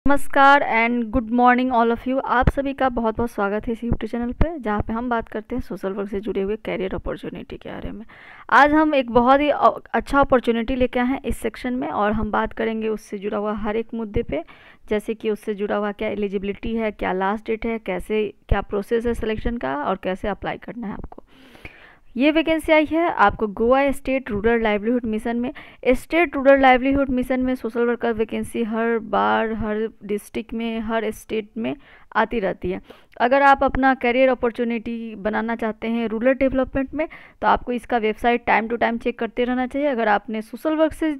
नमस्कार and good morning all of you. आप सभी का बहुत बहुत स्वागत है इस यूट्यूब चैनल पे, जहाँ पे हम बात करते हैं सोशल वर्क से जुड़े हुए कैरियर अपॉर्चुनिटी के बारे में। आज हम एक बहुत ही अच्छा अपॉर्चुनिटी लेके आए हैं इस सेक्शन में, और हम बात करेंगे उससे जुड़ा हुआ हर एक मुद्दे पे, जैसे कि उससे जुड़ा हुआ क्या एलिजिबिलिटी है, क्या लास्ट डेट है, कैसे क्या प्रोसेस है सिलेक्शन का, और कैसे अप्लाई करना है आपको। ये वैकेंसी आई है आपको Goa state rural livelihood mission में। स्टेट रूरल लाइवलीहुड मिशन में सोशल वर्कर वैकेंसी हर बार हर डिस्ट्रिक्ट में हर स्टेट में आती रहती है। अगर आप अपना करियर अपॉर्चुनिटी बनाना चाहते हैं रूरल डेवलपमेंट में, तो आपको इसका website time to time check करते रहना चाहिए। अगर आपने सोशल वर्क से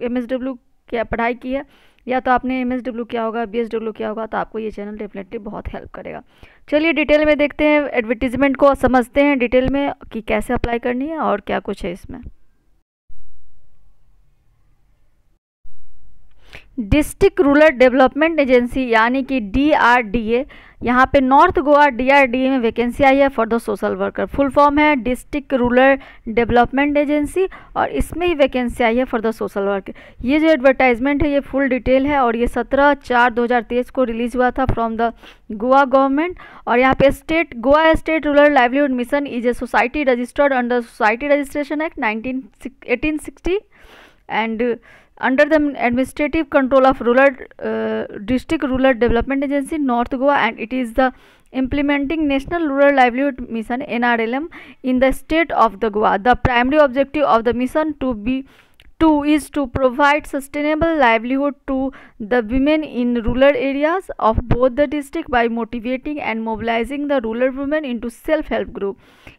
MSW की पढ़ाई की है, या तो आपने MSW किया होगा, BSW किया होगा, तो आपको ये चैनल डेफिनेटली बहुत हेल्प करेगा। चलिए डिटेल में देखते हैं, एडवर्टीजमेंट को समझते हैं डिटेल में कि कैसे अप्लाई करनी है और क्या कुछ है इसमें। डिस्ट्रिक्ट रूरल डेवलपमेंट एजेंसी यानी कि DRDA, यहाँ पे नॉर्थ गोवा DRDA में वैकेंसी आई है for the social worker. Full form है डिस्ट्रिक्ट रूरल डेवलपमेंट एजेंसी, और इसमें ही वैकेंसी आई है फॉर द सोशल वर्क। ये जो एडवर्टाइजमेंट है ये फुल डिटेल है, और ये 17/4/2023 को रिलीज़ हुआ था फ्रॉम द गोवा गवर्नमेंट। और यहाँ पे Goa state rural livelihood mission is a society registered under society registration act 1860 and under the administrative control of district rural development agency North Goa, and it is the implementing national rural livelihood mission NRLM in the state of the Goa. The primary objective of the mission is to provide sustainable livelihood to the women in rural areas of both the district by motivating and mobilizing the rural women into self help group।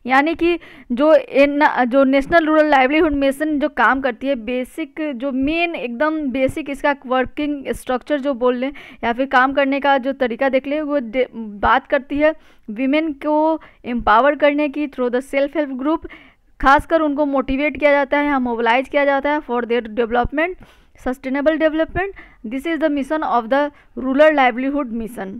यानी कि जो national rural livelihood mission जो काम करती है, basic जो main एकदम basic इसका वर्किंग स्ट्रक्चर जो बोल लें या फिर काम करने का जो तरीका देख लें, वो बात करती है विमेन को एम्पावर करने की through the self help group. खासकर उनको मोटिवेट किया जाता है, मोबिलाइज किया जाता है for their development, sustainable development. This is the mission of the rural livelihood mission.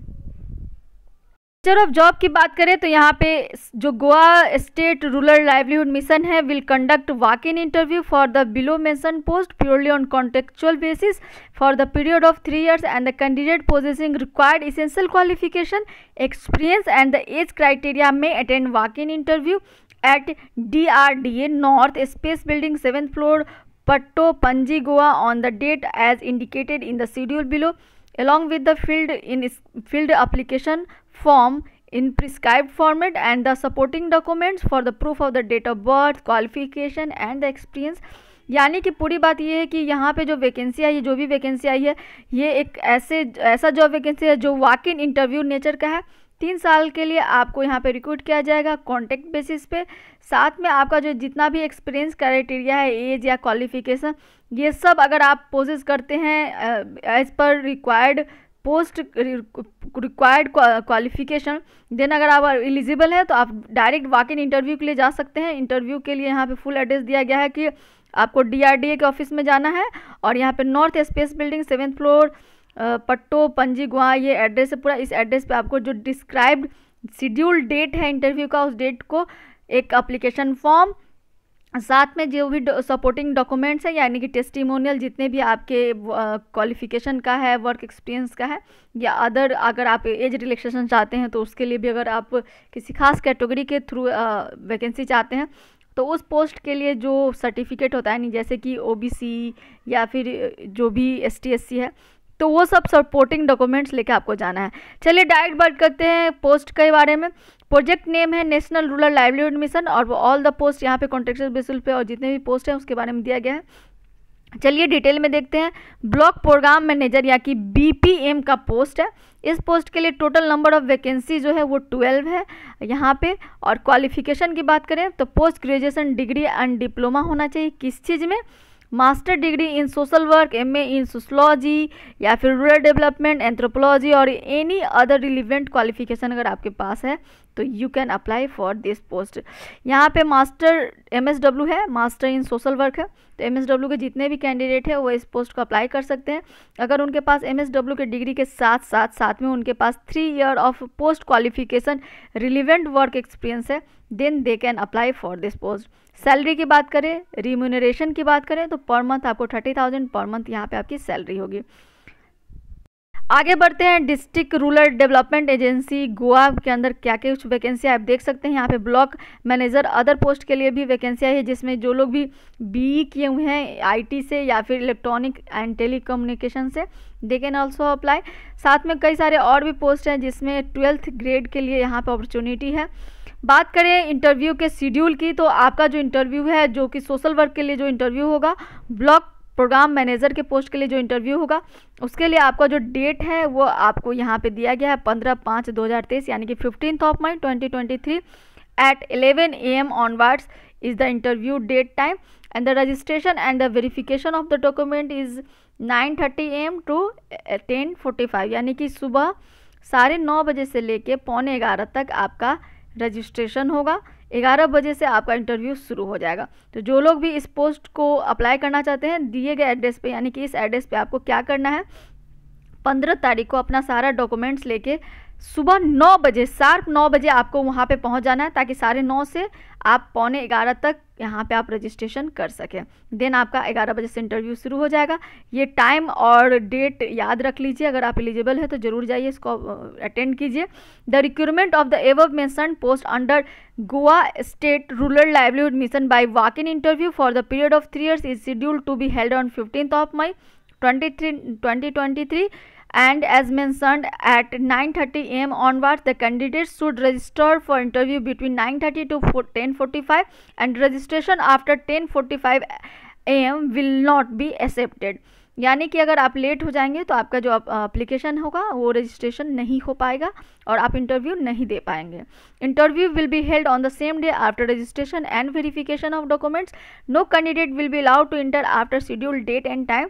Nature of job की बात करें तो यहाँ पे जो Goa state rural livelihood mission है will conduct walk in interview for the below mention post purely on contractual basis for the period of 3 years, and the candidate possessing required essential qualification, experience and the age criteria may attend walk-in interview at DRDA North Space Building 7th floor, Patto, Panji, Goa on the date as indicated in the schedule below, along with the filled application form in prescribed format and the supporting documents for the proof of the date of birth, qualification and the experience। यानी कि पूरी बात ये है कि यहाँ पे जो वैकेंसी आई है, जो भी वैकेंसी आई है, ये एक ऐसा जॉब वैकेंसी है जो वॉक इन इंटरव्यू नेचर का है। 3 साल के लिए आपको यहाँ पे रिक्रूट किया जाएगा कॉन्टेक्ट बेसिस पे। साथ में आपका जो जितना भी एक्सपीरियंस क्राइटेरिया है, एज या क्वालिफिकेशन, ये सब अगर आप पोजेस करते हैं as per required post required qualification, then अगर आप एलिजिबल हैं तो आप डायरेक्ट वॉक इन इंटरव्यू के लिए जा सकते हैं। इंटरव्यू के लिए यहाँ पे फुल एड्रेस दिया गया है कि आपको DRDA के ऑफिस में जाना है, और यहाँ पे north space building 7th floor, पट्टो, पंजी, गोवा, ये एड्रेस है पूरा। इस एड्रेस पे आपको जो डिस्क्राइब्ड शेड्यूल डेट है इंटरव्यू का, उस डेट को एक एप्लीकेशन फॉर्म, साथ में जो भी सपोर्टिंग डॉक्यूमेंट्स है यानी कि टेस्टिमोनियल, जितने भी आपके क्वालिफिकेशन का है, वर्क एक्सपीरियंस का है, या अदर अगर आप एज रिलैक्सेशन चाहते हैं तो उसके लिए भी, अगर आप किसी खास कैटेगरी के थ्रू वैकेंसी चाहते हैं तो उस पोस्ट के लिए जो सर्टिफिकेट होता है, नहीं जैसे कि OBC या फिर जो भी ST SC है, तो वो सब सपोर्टिंग डॉक्यूमेंट्स लेके आपको जाना है। चलिए डायरेक्ट बात करते हैं पोस्ट के बारे में। प्रोजेक्ट नेम है नेशनल रूरल लाइवलीहुड मिशन, और ऑल द पोस्ट यहाँ पे कॉन्ट्रैक्चुअल बेसिस पे और जितने भी पोस्ट हैं उसके बारे में दिया गया है। चलिए डिटेल में देखते हैं। ब्लॉक प्रोग्राम मैनेजर या कि BPM का पोस्ट है। इस पोस्ट के लिए टोटल नंबर ऑफ वैकेंसी जो है वो 12 है यहाँ पे। और क्वालिफिकेशन की बात करें तो post graduation degree and diploma होना चाहिए। किस चीज़ में? Master degree in social work, MA in sociology या फिर रूरल डेवलपमेंट, एंथ्रोपोलॉजी और एनी अदर रिलीवेंट क्वालिफिकेशन अगर आपके पास है तो you can apply for this post. यहाँ पे मास्टर MSW है, मास्टर इन सोशल वर्क है, तो MSW के जितने भी कैंडिडेट है वो इस पोस्ट को अप्लाई कर सकते हैं। अगर उनके पास MSW के डिग्री के साथ में उनके पास 3 year of post qualification relevant work experience है, then they can apply for this post. Salary की बात करें, रिम्यूनरेशन की बात करें तो पर मंथ आपको 30,000 पर मंथ यहाँ पे आपकी सैलरी होगी। आगे बढ़ते हैं। District rural development agency Goa के अंदर क्या क्या कुछ वैकेंसी आप देख सकते हैं। यहाँ पे ब्लॉक मैनेजर अदर पोस्ट के लिए भी वैकेंसी है, जिसमें जो लोग भी बीई किए हुए हैं आईटी से या फिर इलेक्ट्रॉनिक एंड टेलीकम्युनिकेशन से, दे कैन ऑल्सो अप्लाई। साथ में कई सारे और भी पोस्ट हैं जिसमें 12th ग्रेड के लिए यहाँ पर अपॉर्चुनिटी है। बात करें इंटरव्यू के शेड्यूल की, तो आपका जो इंटरव्यू है, जो कि सोशल वर्क के लिए जो इंटरव्यू होगा, ब्लॉक प्रोग्राम मैनेजर के पोस्ट के लिए जो इंटरव्यू होगा, उसके लिए आपका जो डेट है वो आपको यहाँ पे दिया गया है 15/5/2023, यानी कि 15 मई 2023 at 11 AM onwards is the interview date time and the registration and the verification of the document is 9:30 AM to 10:45, यानी कि सुबह 9:30 बजे से लेके 11:45 तक आपका रजिस्ट्रेशन होगा। 11 बजे से आपका इंटरव्यू शुरू हो जाएगा। तो जो लोग भी इस पोस्ट को अप्लाई करना चाहते हैं, दिए गए एड्रेस पे, यानी कि इस एड्रेस पे आपको क्या करना है, 15 तारीख को अपना सारा डॉक्यूमेंट्स लेके सुबह 9 बजे, शार्प 9 बजे आपको वहाँ पे पहुँच जाना है, ताकि 9:30 से आप 11:45 तक यहाँ पे आप रजिस्ट्रेशन कर सकें। देन आपका 11 बजे से इंटरव्यू शुरू हो जाएगा। ये टाइम और डेट याद रख लीजिए, अगर आप एलिजिबल है तो ज़रूर जाइए, इसको अटेंड कीजिए। The recruitment of the above mentioned post under Goa state rural livelihood mission by walk in interview for the period of 3 years is scheduled to be held on 15 May 2023 and as mentioned at 9:30 AM onwards the candidates should register for interview between 9:30 to 10:45 and registration after 10:45 AM will not be accepted। यानी कि अगर आप late हो जाएंगे तो आपका जो application होगा वो रजिस्ट्रेशन नहीं हो पाएगा और आप इंटरव्यू नहीं दे पाएंगे। Interview will be held on the same day after registration and verification of documents. No candidate will be allowed to enter after scheduled date and time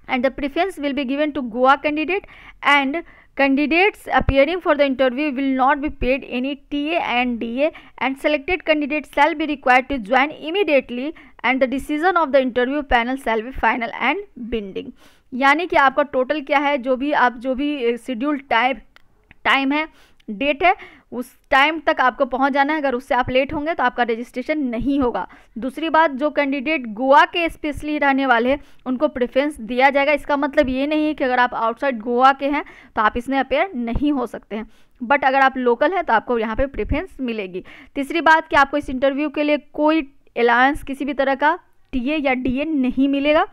and the preference will be given to Goa candidate, and candidates appearing for the interview will not be paid any TA and DA, and selected candidates shall be required to join immediately and the decision of the interview panel shall be final and binding। यानी कि आपका total क्या है, जो भी schedule time है, date है, उस टाइम तक आपको पहुंच जाना है। अगर उससे आप लेट होंगे तो आपका रजिस्ट्रेशन नहीं होगा। दूसरी बात, जो कैंडिडेट गोवा के स्पेशली रहने वाले हैं उनको प्रेफरेंस दिया जाएगा। इसका मतलब ये नहीं है कि अगर आप आउटसाइड गोवा के हैं तो आप इसमें अपेयर नहीं हो सकते हैं, बट अगर आप लोकल हैं तो आपको यहाँ पे प्रेफरेंस मिलेगी। तीसरी बात कि आपको इस इंटरव्यू के लिए कोई अलाउंस, किसी भी तरह का टीए या डीए नहीं मिलेगा।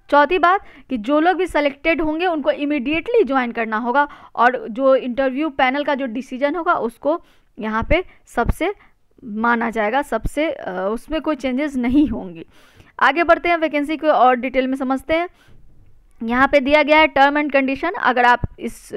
चौथी बात कि जो लोग भी सेलेक्टेड होंगे उनको इमीडिएटली ज्वाइन करना होगा, और जो इंटरव्यू पैनल का जो डिसीजन होगा उसको यहाँ पे सबसे माना जाएगा, सबसे उसमें कोई चेंजेस नहीं होंगी। आगे बढ़ते हैं, वैकेंसी को और डिटेल में समझते हैं। यहाँ पे दिया गया है टर्म एंड कंडीशन। अगर आप इस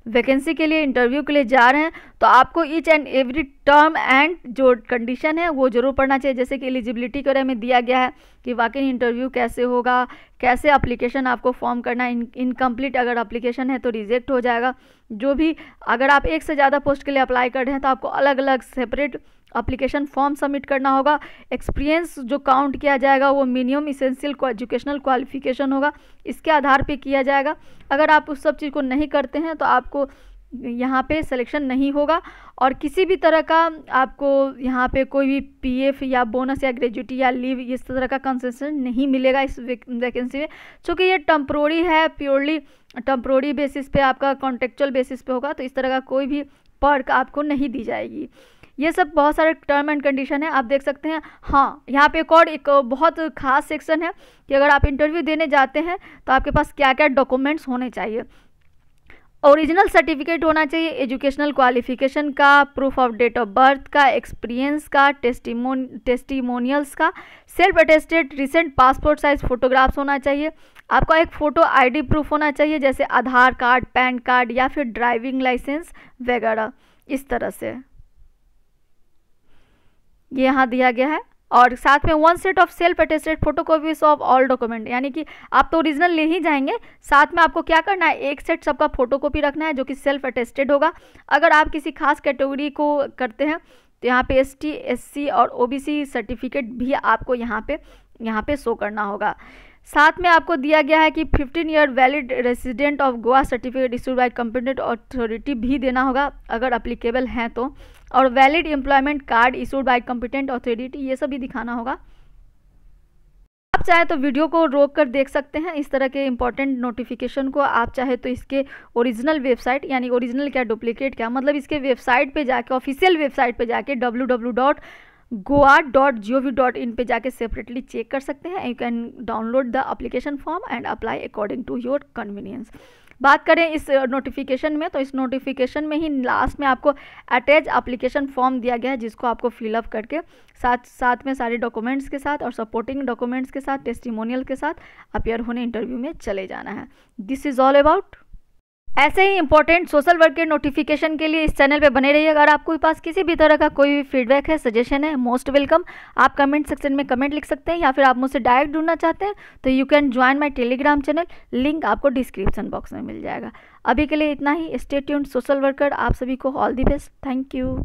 वैकेंसी के लिए इंटरव्यू के लिए जा रहे हैं तो आपको each and every term and जो कंडीशन है वो जरूर पढ़ना चाहिए। जैसे कि एलिजिबिलिटी के बारे में दिया गया है कि वॉक इन इंटरव्यू कैसे होगा, कैसे एप्लीकेशन आपको फॉर्म करना है, इनकम्प्लीट अगर एप्लीकेशन है तो रिजेक्ट हो जाएगा। जो भी अगर आप एक से ज़्यादा पोस्ट के लिए अप्लाई कर रहे हैं तो आपको अलग अलग सेपरेट एप्लीकेशन फॉर्म सबमिट करना होगा। एक्सपीरियंस जो काउंट किया जाएगा वो मिनिमम इसेंशियल एजुकेशनल क्वालिफिकेशन होगा, इसके आधार पे किया जाएगा। अगर आप उस सब चीज़ को नहीं करते हैं तो आपको यहाँ पे सिलेक्शन नहीं होगा, और किसी भी तरह का आपको यहाँ पे कोई भी पीएफ या बोनस या ग्रेजुटी या लीव इस तरह का कंसेशन नहीं मिलेगा इस वैकेंसी में। चूँकि ये टेम्प्रोरी है, प्योरली टेम्प्रोरी बेसिस पे, आपका कॉन्ट्रेक्चुअल बेसिस पे होगा, तो इस तरह का कोई भी पर्क आपको नहीं दी जाएगी। ये सब बहुत सारे टर्म एंड कंडीशन है, आप देख सकते हैं। हाँ, यहाँ पे एक बहुत खास सेक्शन है कि अगर आप इंटरव्यू देने जाते हैं तो आपके पास क्या क्या डॉक्यूमेंट्स होने चाहिए। ओरिजिनल सर्टिफिकेट होना चाहिए एजुकेशनल क्वालिफिकेशन का, proof of date of birth का, एक्सपीरियंस का, टेस्टिमोनियल्स का, self attested recent passport size photographs होना चाहिए। आपका एक फ़ोटो आईडी प्रूफ होना चाहिए, जैसे आधार कार्ड, पैन कार्ड या फिर ड्राइविंग लाइसेंस वगैरह। इस तरह से ये यहाँ दिया गया है। और साथ में 1 set of self attested photocopies of all document, यानी कि आप तो ओरिजिनल ले ही जाएंगे, साथ में आपको क्या करना है, एक सेट सबका फोटोकॉपी रखना है जो कि सेल्फ अटेस्टेड होगा। अगर आप किसी खास कैटेगरी को करते हैं तो यहाँ पे ST, SC और OBC सर्टिफिकेट भी आपको यहाँ पे शो करना होगा। साथ में आपको दिया गया है कि 15 year valid resident of Goa certificate issued by competent authority भी देना होगा अगर अप्लीकेबल हैं तो, और valid employment card issued by competent authority, ये सब भी दिखाना होगा। आप चाहे तो वीडियो को रोक कर देख सकते हैं। इस तरह के इंपॉर्टेंट नोटिफिकेशन को आप चाहे तो इसके ओरिजिनल वेबसाइट, यानी ओरिजिनल क्या डुप्लीकेट क्या, मतलब इसके वेबसाइट पे जाके, ऑफिशियल वेबसाइट पे जाके www.goa.gov.in पे जाके सेपरेटली चेक कर सकते हैं। You can download the application form and apply according to your convenience. बात करें इस नोटिफिकेशन में, तो इस नोटिफिकेशन में ही लास्ट में आपको अटैच एप्लीकेशन फॉर्म दिया गया है, जिसको आपको फिलअप करके साथ में सारे डॉक्यूमेंट्स के साथ और सपोर्टिंग डॉक्यूमेंट्स के साथ, टेस्टिमोनियल के साथ अपियर होने इंटरव्यू में चले जाना है। This is all about. ऐसे ही इंपॉर्टेंट सोशल वर्क के नोटिफिकेशन के लिए इस चैनल पे बने रहिए। अगर आपको पास किसी भी तरह का कोई भी फीडबैक है, सजेशन है, मोस्ट वेलकम। आप कमेंट सेक्शन में कमेंट लिख सकते हैं, या फिर आप मुझसे डायरेक्ट ढूंढना चाहते हैं तो you can join my Telegram channel, link आपको डिस्क्रिप्शन बॉक्स में मिल जाएगा। अभी के लिए इतना ही। Stay tuned social worker. आप सभी को all the best. Thank you.